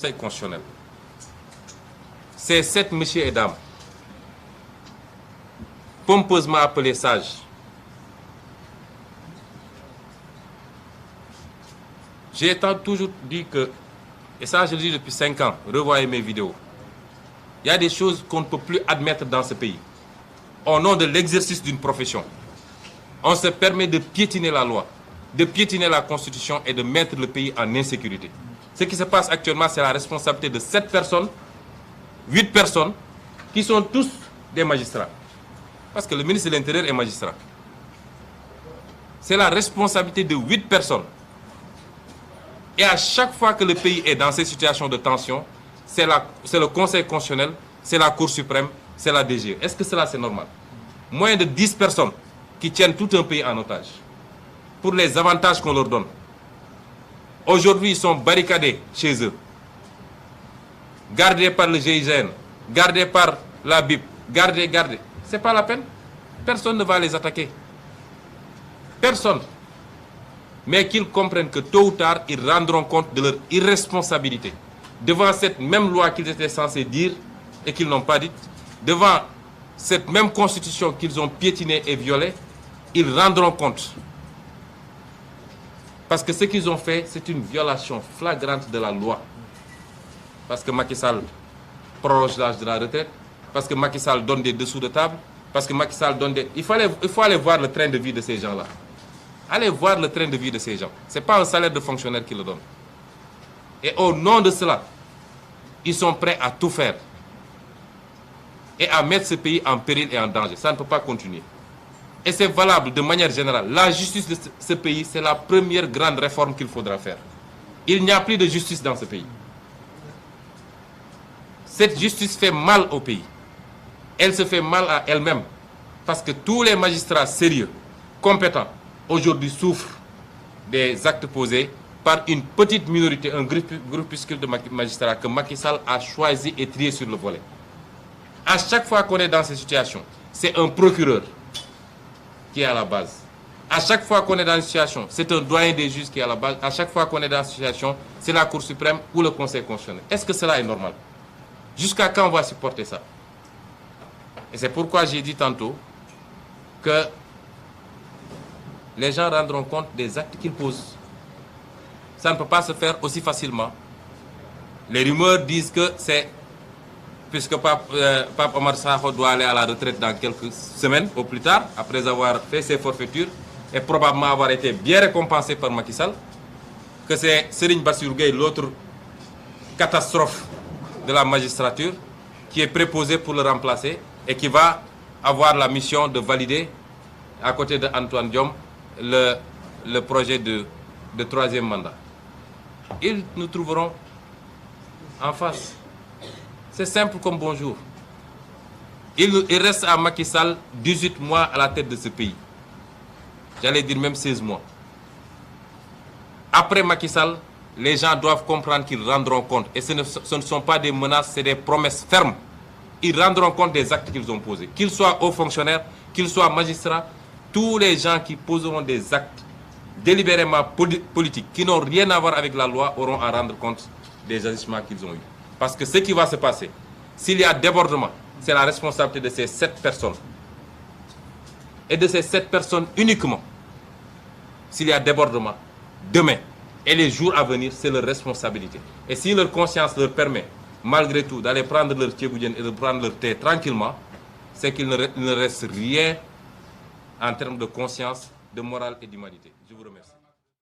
Conseil constitutionnel. Ces 7 messieurs et dames, pompeusement appelés sages, j'ai toujours dit que, et ça je le dis depuis 5 ans, revoyez mes vidéos, il y a des choses qu'on ne peut plus admettre dans ce pays. Au nom de l'exercice d'une profession, on se permet de piétiner la loi, de piétiner la Constitution et de mettre le pays en insécurité. Ce qui se passe actuellement, c'est la responsabilité de 7 personnes, 8 personnes, qui sont tous des magistrats. Parce que le ministre de l'Intérieur est magistrat. C'est la responsabilité de 8 personnes. Et à chaque fois que le pays est dans ces situations de tension, c'est le Conseil constitutionnel, c'est la Cour suprême, c'est la DGE. Est-ce que cela c'est normal? Moins de 10 personnes qui tiennent tout un pays en otage pour les avantages qu'on leur donne. Aujourd'hui, ils sont barricadés chez eux, gardés par le GIGN, gardés par la BIP, gardés. C'est pas la peine. Personne ne va les attaquer. Personne. Mais qu'ils comprennent que tôt ou tard, ils rendront compte de leur irresponsabilité. Devant cette même loi qu'ils étaient censés dire et qu'ils n'ont pas dite, devant cette même constitution qu'ils ont piétinée et violée, ils rendront compte. Parce que ce qu'ils ont fait, c'est une violation flagrante de la loi. Parce que Macky Sall prolonge l'âge de la retraite, parce que Macky Sall donne des dessous de table, parce que Macky Sall donne des... Il faut aller voir le train de vie de ces gens-là. Allez voir le train de vie de ces gens. Ce n'est pas un salaire de fonctionnaire qui le donne. Et au nom de cela, ils sont prêts à tout faire. Et à mettre ce pays en péril et en danger. Ça ne peut pas continuer. Et c'est valable de manière générale. La justice de ce pays, c'est la première grande réforme qu'il faudra faire. Il n'y a plus de justice dans ce pays. Cette justice fait mal au pays. Elle se fait mal à elle-même. Parce que tous les magistrats sérieux, compétents, aujourd'hui souffrent des actes posés par une petite minorité, un groupuscule de magistrats que Macky Sall a choisi et trié sur le volet. À chaque fois qu'on est dans ces situations, c'est un procureur qui est à la base. À chaque fois qu'on est dans une situation, c'est un doyen des juges qui est à la base. À chaque fois qu'on est dans une situation, c'est la Cour suprême ou le Conseil constitutionnel. Est-ce que cela est normal? Jusqu'à quand on va supporter ça? Et c'est pourquoi j'ai dit tantôt que les gens rendront compte des actes qu'ils posent. Ça ne peut pas se faire aussi facilement. Les rumeurs disent que c'est... Puisque Pape Omar Sakho doit aller à la retraite dans quelques semaines au plus tard, après avoir fait ses forfaitures et probablement avoir été bien récompensé par Macky Sall, que c'est Serigne Bassirou Gueye, l'autre catastrophe de la magistrature, qui est préposé pour le remplacer et qui va avoir la mission de valider, à côté de Antoine Diome, le projet de 3e mandat. Ils nous trouveront en face. C'est simple comme bonjour. Il reste à Macky Sall 18 mois à la tête de ce pays. J'allais dire même 16 mois. Après Macky Sall, les gens doivent comprendre qu'ils rendront compte. Et ce ne sont pas des menaces, c'est des promesses fermes. Ils rendront compte des actes qu'ils ont posés. Qu'ils soient hauts fonctionnaires, qu'ils soient magistrats, tous les gens qui poseront des actes délibérément politiques, qui n'ont rien à voir avec la loi, auront à rendre compte des agissements qu'ils ont eus. Parce que ce qui va se passer, s'il y a débordement, c'est la responsabilité de ces 7 personnes. Et de ces 7 personnes uniquement. S'il y a débordement, demain et les jours à venir, c'est leur responsabilité. Et si leur conscience leur permet, malgré tout, d'aller prendre leur tchéboudienne et de prendre leur thé tranquillement, c'est qu'il ne reste rien en termes de conscience, de morale et d'humanité. Je vous remercie.